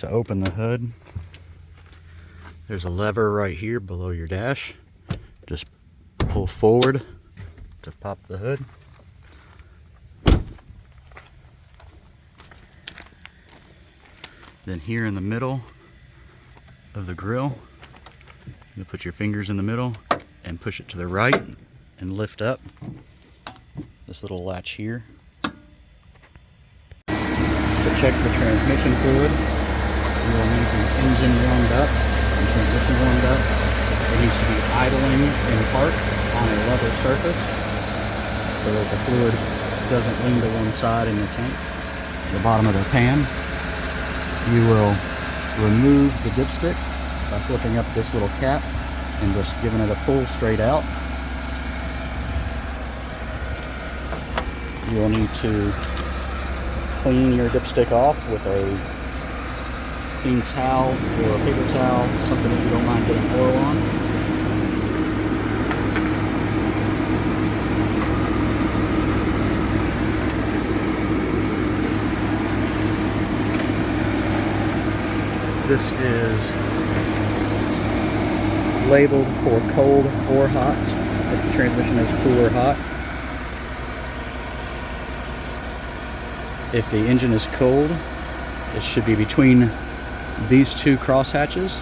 To open the hood, there's a lever right here below your dash. Just pull forward to pop the hood. Then here in the middle of the grill, you put your fingers in the middle and push it to the right and lift up this little latch here. To check the transmission fluid, you will need the engine warmed up and transmission warmed up. It needs to be idling in park on a level surface so that the fluid doesn't lean to one side in the tank. The bottom of the pan, you will remove the dipstick by flipping up this little cap and just giving it a pull straight out. You will need to clean your dipstick off with a clean towel or a paper towel, something that you don't mind getting oil on. This is labeled for cold or hot, if the transmission is cool or hot. If the engine is cold, it should be between these two cross hatches.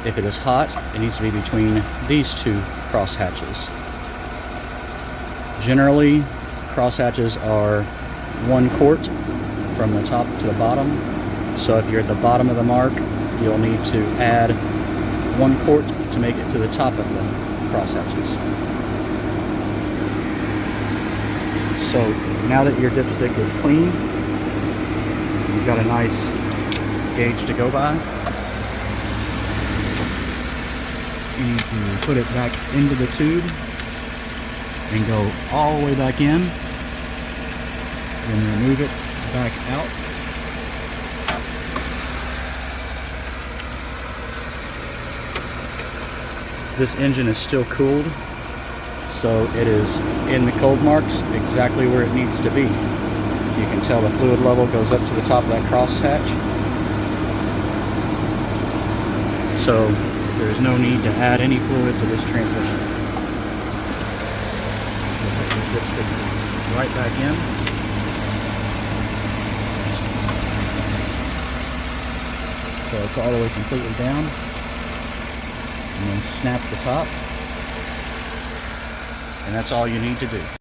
If it is hot, it needs to be between these two cross hatches. Generally, cross hatches are 1 quart from the top to the bottom. So if you're at the bottom of the mark, you'll need to add 1 quart to make it to the top of the cross hatches. So now that your dipstick is clean, you've got a nice gauge to go by. You need to put it back into the tube and go all the way back in, then remove it back out. This engine is still cooled, so it is in the cold marks exactly where it needs to be. You can tell the fluid level goes up to the top of that crosshatch. So there's no need to add any fluid to this transmission. Put the dipstick right back in. So it's all the way completely down. And then snap the top, and that's all you need to do.